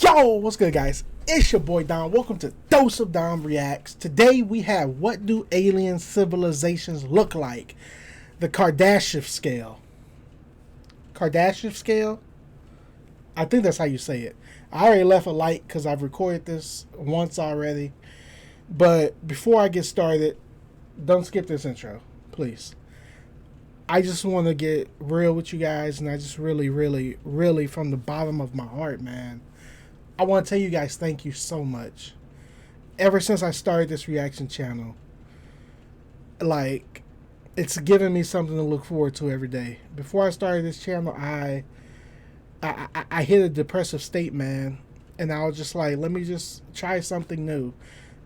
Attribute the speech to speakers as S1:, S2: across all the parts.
S1: Yo, what's good, guys? It's your boy Dom. Welcome to Dose of Dom Reacts. Today we have what do alien civilizations look like? The Kardashev scale. Kardashev scale? I think that's how you say it. I already left a like because I've recorded this once already. But before I get started, don't skip this intro, please. I just want to get real with you guys, and I just really from the bottom of my heart, man, I want to tell you guys thank you so much. Ever since I started this reaction channel, like, it's given me something to look forward to every day. Before I started this channel, I hit a depressive state, man, and I was just like, let me just try something new.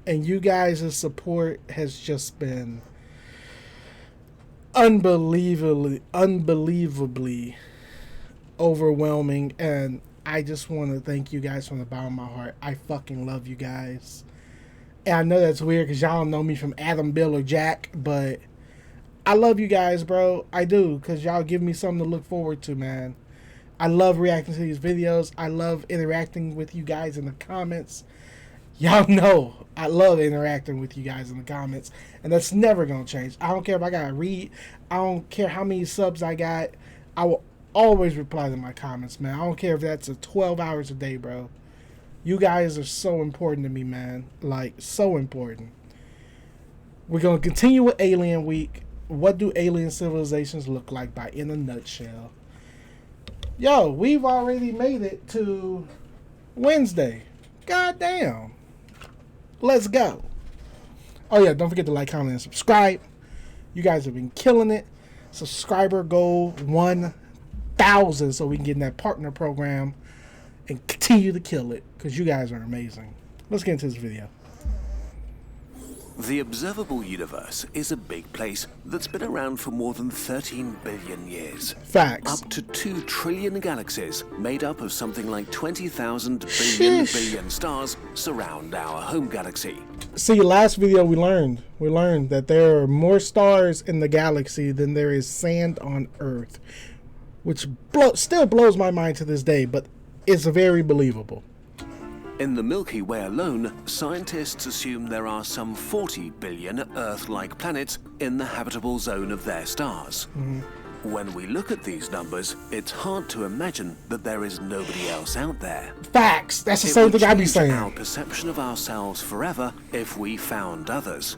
S1: And you guys' support has just been unbelievably overwhelming, and I just want to thank you guys from the bottom of my heart. I fucking love you guys. And I know that's weird because y'all don't know me from Adam, Bill, or Jack, but I love you guys, bro. I do, because y'all give me something to look forward to, man. I love reacting to these videos. I love interacting with you guys in the comments. Y'all know I love interacting with you guys in the comments, and that's never going to change. I don't care if I got to read. I don't care how many subs I got. I will always reply to my comments, man. I don't care if that's 12 hours a day, bro. You guys are so important to me, man. Like, so important. We're going to continue with Alien Week. What do alien civilizations look like by In a Nutshell? Yo, we've already made it to Wednesday. God damn. Let's go. Oh yeah, don't forget to like, comment, and subscribe. You guys have been killing it. Subscriber goal 1,000 so we can get in that partner program and continue to kill it, because you guys are amazing. Let's get into this video.
S2: The observable universe is a big place that's been around for more than 13 billion years.
S1: Facts.
S2: Up to 2 trillion galaxies made up of something like 20,000 billion stars surround our home galaxy.
S1: See, last video we learned that there are more stars in the galaxy than there is sand on Earth, which still blows my mind to this day, but it's very believable.
S2: In the Milky Way alone, scientists assume there are some 40 billion Earth-like planets in the habitable zone of their stars. When we look at these numbers, it's hard to imagine that there is nobody else out there.
S1: Facts. That's the same thing I be saying.
S2: Our perception of ourselves forever if we found others.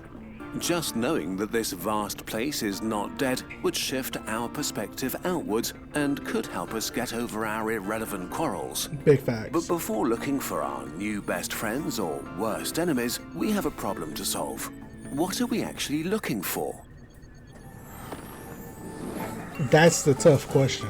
S2: Just knowing that this vast place is not dead would shift our perspective outwards and could help us get over our irrelevant quarrels.
S1: Big facts.
S2: But before looking for our new best friends or worst enemies, we have a problem to solve. What are we actually looking for?
S1: That's the tough question.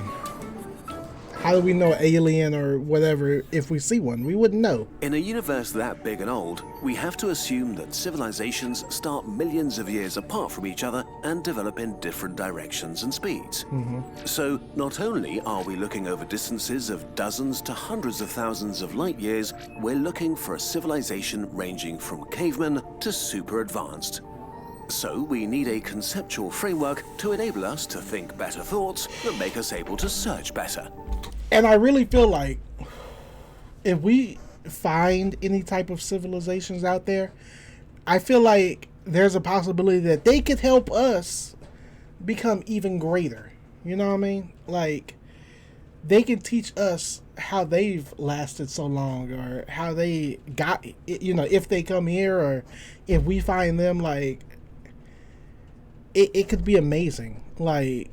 S1: How do we know alien or whatever if we see one? We wouldn't know.
S2: In a universe that big and old, we have to assume that civilizations start millions of years apart from each other and develop in different directions and speeds. So not only are we looking over distances of dozens to hundreds of thousands of light years, we're looking for a civilization ranging from cavemen to super advanced. So we need a conceptual framework to enable us to think better thoughts that make us able to search better.
S1: And I really feel like if we find any type of civilizations out there, I feel like there's a possibility that they could help us become even greater. You know what I mean? Like, they can teach us how they've lasted so long, or how they got, you know, if they come here, or if we find them, like, it could be amazing. Like,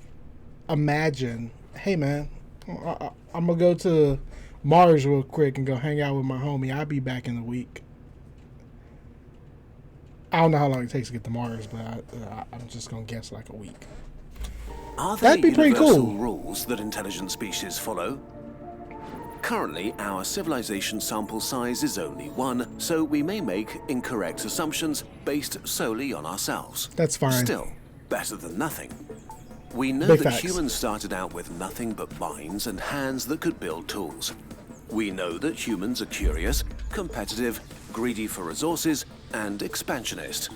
S1: imagine, hey man, I'm gonna go to Mars real quick and go hang out with my homie. I'll be back in a week. I don't know how long it takes to get to Mars, but I'm just gonna guess like a week.
S2: Are there
S1: That'd be pretty cool.
S2: rules that intelligent species follow? Currently, our civilization sample size is only 1, so we may make incorrect assumptions based solely on ourselves.
S1: That's fine.
S2: Still, better than nothing. We know
S1: Big
S2: that
S1: facts.
S2: humans started out with nothing but minds and hands that could build tools. We know that humans are curious, competitive, greedy for resources, and expansionist.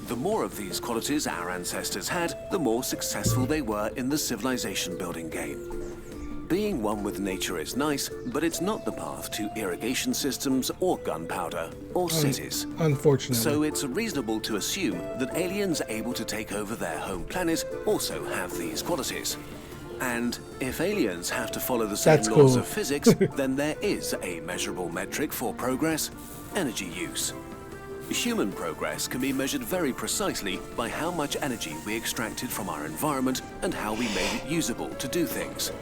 S2: The more of these qualities our ancestors had, the more successful they were in the civilization building game. Being one with nature is nice, but it's not the path to irrigation systems or gunpowder or cities.
S1: Unfortunately.
S2: So it's reasonable to assume that aliens able to take over their home planet also have these qualities. And if aliens have to follow the same laws of physics, then there is a measurable metric for progress: energy use. Human progress can be measured very precisely by how much energy we extracted from our environment and how we made it usable to do things.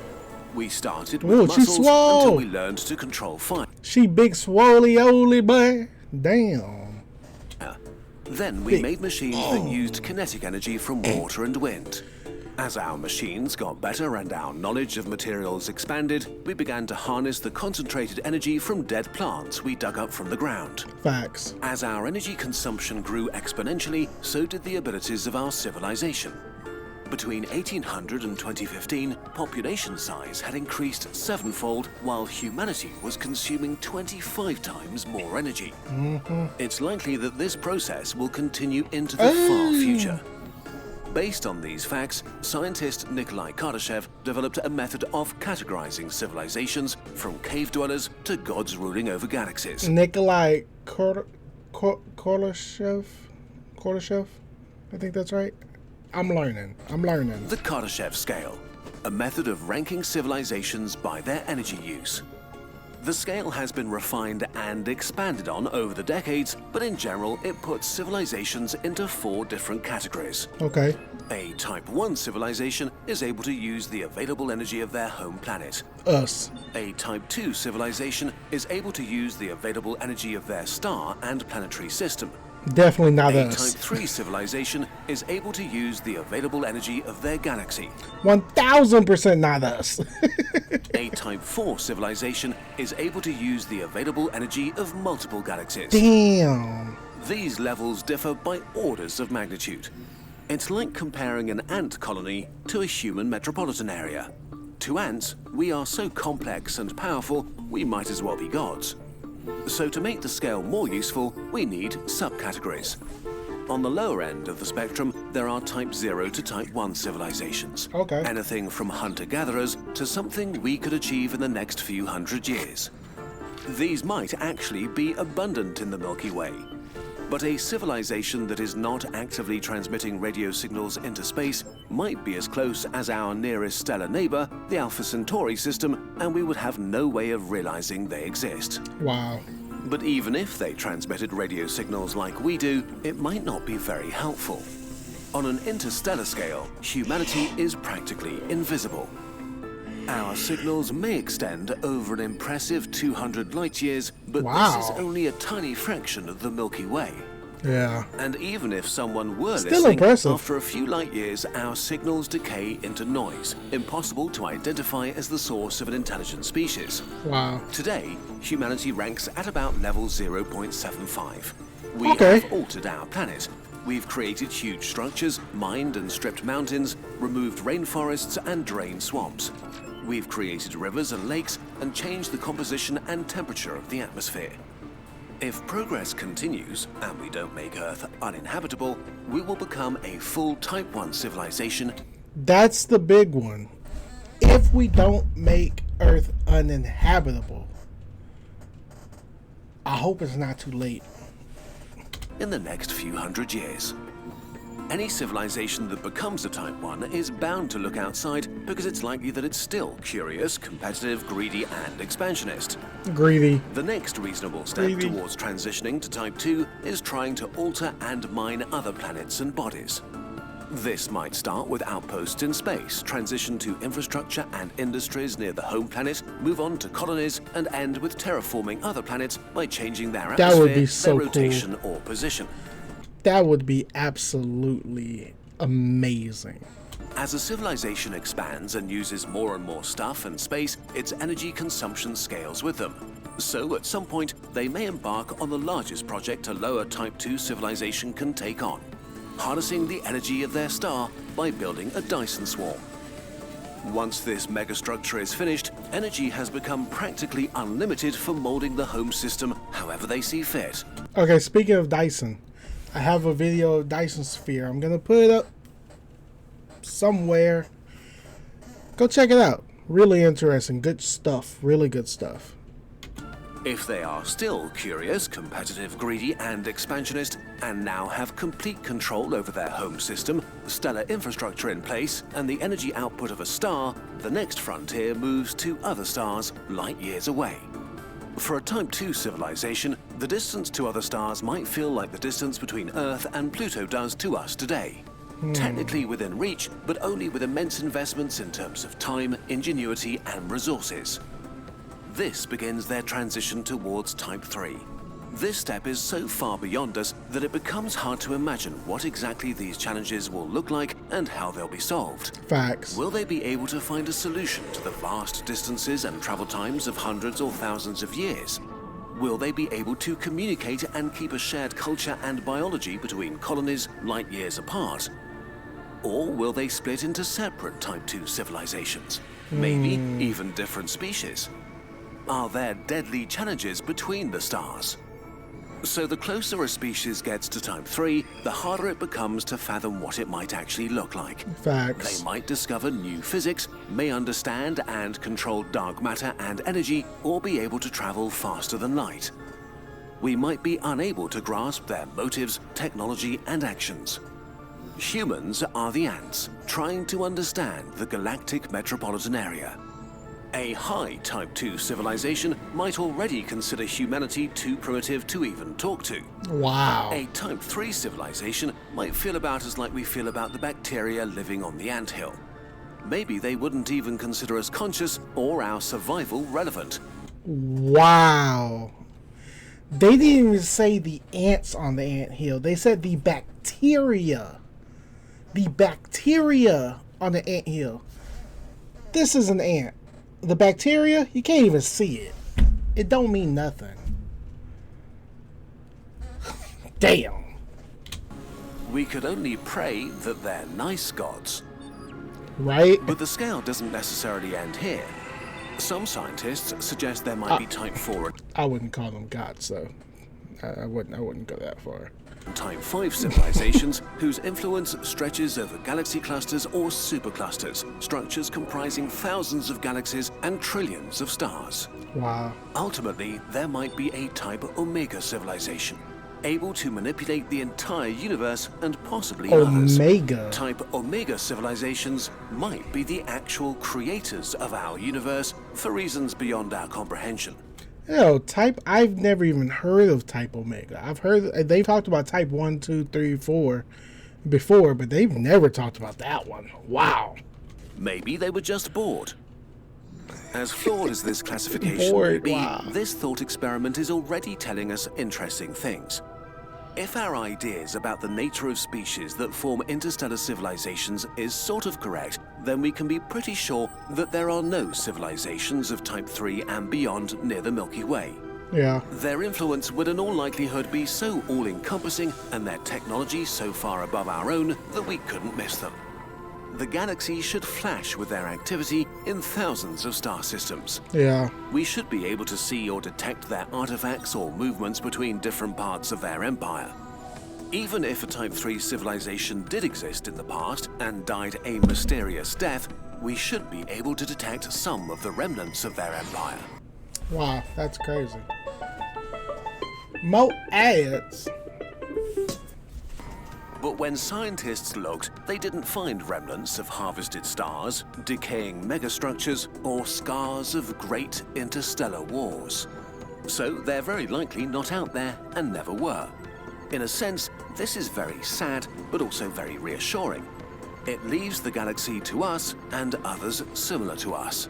S2: We started with muscles until we learned to control fire.
S1: She big swoly-oly, boy. Damn.
S2: Then we made machines that used kinetic energy from water and wind. As our machines got better and our knowledge of materials expanded, we began to harness the concentrated energy from dead plants we dug up from the ground.
S1: Facts.
S2: As our energy consumption grew exponentially, so did the abilities of our civilization. Between 1800 and 2015, population size had increased 7-fold, while humanity was consuming 25 times more energy. It's likely that this process will continue into the far future. Based on these facts, scientist Nikolai Kardashev developed a method of categorizing civilizations from cave dwellers to gods ruling over galaxies.
S1: Nikolai Kardashev? I think that's right. I'm learning.
S2: The Kardashev scale, a method of ranking civilizations by their energy use. The scale has been refined and expanded on over the decades, but in general it puts civilizations into 4 different categories.
S1: Okay.
S2: A Type 1 civilization is able to use the available energy of their home planet.
S1: Us.
S2: A Type 2 civilization is able to use the available energy of their star and planetary system.
S1: Definitely not us.
S2: A Type 3 civilization is able to use the available energy of their galaxy.
S1: 1000% not us.
S2: A Type 4 civilization is able to use the available energy of multiple galaxies.
S1: Damn.
S2: These levels differ by orders of magnitude. It's like comparing an ant colony to a human metropolitan area. To ants, we are so complex and powerful, we might as well be gods. So to make the scale more useful, we need subcategories. On the lower end of the spectrum, there are Type 0 to Type 1 civilizations.
S1: Okay.
S2: Anything from hunter-gatherers to something we could achieve in the next few hundred years. These might actually be abundant in the Milky Way. But a civilization that is not actively transmitting radio signals into space might be as close as our nearest stellar neighbor, the Alpha Centauri system, and we would have no way of realizing they exist.
S1: Wow.
S2: But even if they transmitted radio signals like we do, it might not be very helpful. On an interstellar scale, humanity is practically invisible. Our signals may extend over an impressive 200 light years, but this is only a tiny fraction of the Milky Way.
S1: Yeah.
S2: And even if someone were
S1: Still
S2: listening,
S1: impressive.
S2: after a few light years, our signals decay into noise, impossible to identify as the source of an intelligent species.
S1: Wow.
S2: Today, humanity ranks at about level 0.75. We have altered our planet. We've created huge structures, mined and stripped mountains, removed rainforests and drained swamps. We've created rivers and lakes and changed the composition and temperature of the atmosphere. If progress continues, and we don't make Earth uninhabitable, we will become a full Type 1 civilization.
S1: That's the big one. If we don't make Earth uninhabitable, I hope it's not too late.
S2: In the next few hundred years. Any civilization that becomes a Type 1 is bound to look outside because it's likely that it's still curious, competitive, greedy, and expansionist.
S1: Greedy.
S2: The next reasonable step towards transitioning to Type 2 is trying to alter and mine other planets and bodies. This might start with outposts in space, transition to infrastructure and industries near the home planet, move on to colonies, and end with terraforming other planets by changing their atmosphere, their rotation, or position.
S1: That would be absolutely amazing.
S2: As a civilization expands and uses more and more stuff and space, its energy consumption scales with them. So at some point, they may embark on the largest project a lower Type 2 civilization can take on, harnessing the energy of their star by building a Dyson swarm. Once this megastructure is finished, energy has become practically unlimited for molding the home system however they see fit.
S1: Okay, speaking of Dyson, I have a video of Dyson Sphere. I'm going to put it up somewhere. Go check it out. Really interesting. Good stuff. Really good stuff.
S2: If they are still curious, competitive, greedy, and expansionist, and now have complete control over their home system, stellar infrastructure in place, and the energy output of a star, the next frontier moves to other stars light years away. For a Type 2 civilization, the distance to other stars might feel like the distance between Earth and Pluto does to us today. Technically within reach, but only with immense investments in terms of time, ingenuity, and resources. This begins their transition towards Type 3. This step is so far beyond us that it becomes hard to imagine what exactly these challenges will look like and how they'll be solved.
S1: Facts.
S2: Will they be able to find a solution to the vast distances and travel times of hundreds or thousands of years? Will they be able to communicate and keep a shared culture and biology between colonies light years apart? Or will they split into separate Type 2 civilizations? Maybe even different species? Are there deadly challenges between the stars? So the closer a species gets to Type 3, the harder it becomes to fathom what it might actually look like.
S1: Facts.
S2: They might discover new physics, may understand and control dark matter and energy, or be able to travel faster than light. We might be unable to grasp their motives, technology, and actions. Humans are the ants, trying to understand the galactic metropolitan area. A high Type 2 civilization might already consider humanity too primitive to even talk to.
S1: Wow.
S2: A Type 3 civilization might feel about as like we feel about the bacteria living on the anthill. Maybe they wouldn't even consider us conscious or our survival relevant.
S1: Wow. They didn't even say the ants on the anthill. They said the bacteria. The bacteria on the anthill. This is an ant. The bacteria, you can't even see it. It don't mean nothing. Damn.
S2: We could only pray that they're nice gods.
S1: Right?
S2: But the scale doesn't necessarily end here. Some scientists suggest there might be Type 4
S1: I wouldn't call them gods, so I wouldn't go that far.
S2: and Type 5 civilizations whose influence stretches over galaxy clusters or superclusters, structures comprising thousands of galaxies and trillions of stars.
S1: Wow.
S2: Ultimately, there might be a Type Omega civilization, able to manipulate the entire universe and possibly others.
S1: Omega.
S2: Type Omega civilizations might be the actual creators of our universe for reasons beyond our comprehension.
S1: I've never even heard of Type Omega. I've heard they've talked about Type 1, 2, 3, 4 before, but they've never talked about that one. Wow.
S2: Maybe they were just bored. As flawed as this classification may be,
S1: wow.
S2: this thought experiment is already telling us interesting things. If our ideas about the nature of species that form interstellar civilizations is sort of correct, then we can be pretty sure that there are no civilizations of Type 3 and beyond near the Milky Way.
S1: Yeah.
S2: Their influence would in all likelihood be so all-encompassing and their technology so far above our own that we couldn't miss them. The galaxy should flash with their activity in thousands of star systems.
S1: Yeah.
S2: We should be able to see or detect their artifacts or movements between different parts of their empire. Even if a Type 3 civilization did exist in the past and died a mysterious death, we should be able to detect some of the remnants of their empire.
S1: Wow, that's crazy. Mo ads.
S2: But when scientists looked, they didn't find remnants of harvested stars, decaying megastructures, or scars of great interstellar wars. So they're very likely not out there and never were. In a sense, this is very sad, but also very reassuring. It leaves the galaxy to us and others similar to us.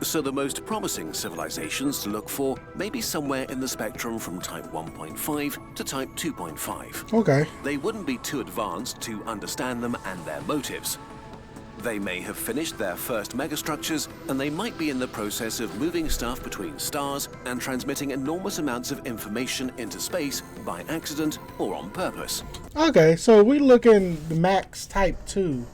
S2: So the most promising civilizations to look for may be somewhere in the spectrum from Type 1.5 to Type 2.5.
S1: Okay.
S2: They wouldn't be too advanced to understand them and their motives. They may have finished their first megastructures, and they might be in the process of moving stuff between stars and transmitting enormous amounts of information into space by accident or on purpose.
S1: Okay, so we looking the max Type 2.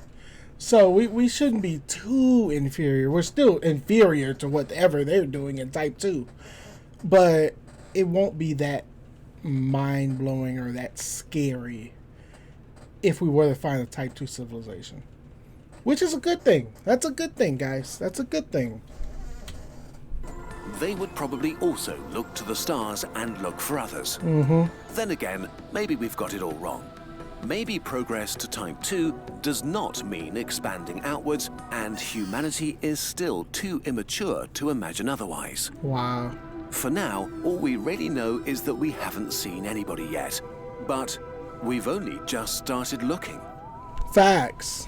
S1: So we shouldn't be too inferior. We're still inferior to whatever they're doing in Type 2. But it won't be that mind-blowing or that scary if we were to find a Type 2 civilization. which is a good thing. That's a good thing, guys. That's a good thing.
S2: They would probably also look to the stars and look for others. Then again, maybe we've got it all wrong. Maybe progress to type 2 does not mean expanding outwards, and humanity is still too immature to imagine otherwise.
S1: Wow.
S2: For now, all we really know is that we haven't seen anybody yet. But we've only just started looking.
S1: Facts.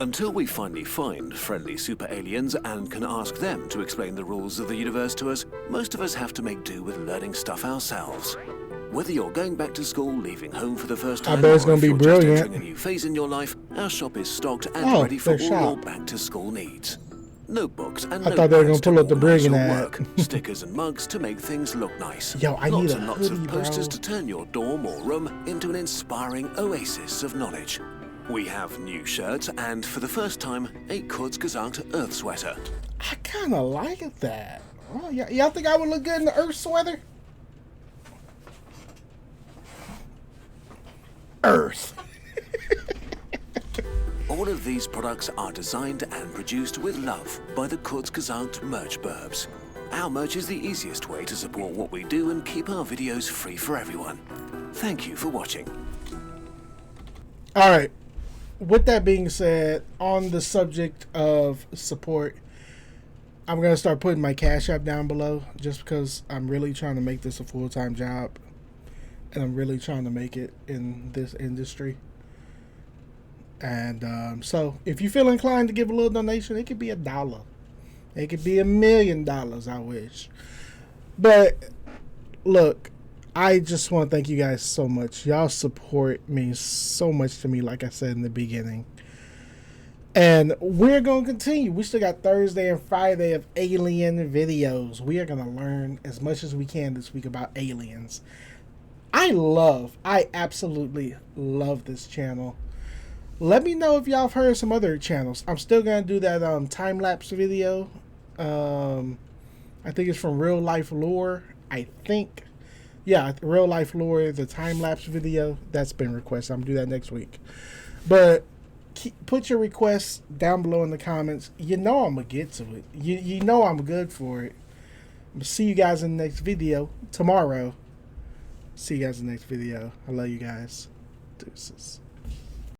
S2: Until we finally find friendly super aliens and can ask them to explain the rules of the universe to us, most of us have to make do with learning stuff ourselves. Whether you're going back to school, leaving home for the first time,
S1: I bet it's
S2: or
S1: gonna
S2: if
S1: be
S2: you're
S1: brilliant.
S2: just entering a new phase in your life, our shop is stocked and ready for all your back-to-school needs. Notebooks and
S1: I thought they were gonna
S2: notepads to
S1: pull up the
S2: organize
S1: Brigham
S2: your
S1: ad.
S2: work, stickers and mugs to make things look nice.
S1: Yo, I
S2: lots
S1: need a
S2: and lots
S1: hoodie,
S2: of posters
S1: bro.
S2: to turn your dorm or room into an inspiring oasis of knowledge. We have new shirts and, for the first time, a Kurzgesagt Earth sweater.
S1: I kind of like that. Oh, y'all think I would look good in the Earth sweater? Earth.
S2: All of these products are designed and produced with love by the Kurzgesagt merch burbs. Our merch is the easiest way to support what we do and keep our videos free for everyone. Thank you for watching.
S1: All right. With that being said, on the subject of support, I'm going to start putting my Cash App down below just because I'm really trying to make this a full-time job. And I'm really trying to make it in this industry. And so if you feel inclined to give a little donation, it could be $1. It could be $1 million, I wish. But look, I just want to thank you guys so much. Y'all support means so much to me, like I said in the beginning. And we're going to continue. We still got Thursday and Friday of alien videos. We are going to learn as much as we can this week about aliens. I absolutely love this channel. Let me know if y'all have heard some other channels. I'm still going to do that time-lapse video. I think it's from Real Life Lore. I think. Yeah, Real Life Lore, the time-lapse video. That's been requested. I'm going to do that next week. But put your requests down below in the comments. You know I'm going to get to it. You know I'm good for it. I'm going to see you guys in the next video tomorrow. See you guys in the next video. I love you guys. Deuces.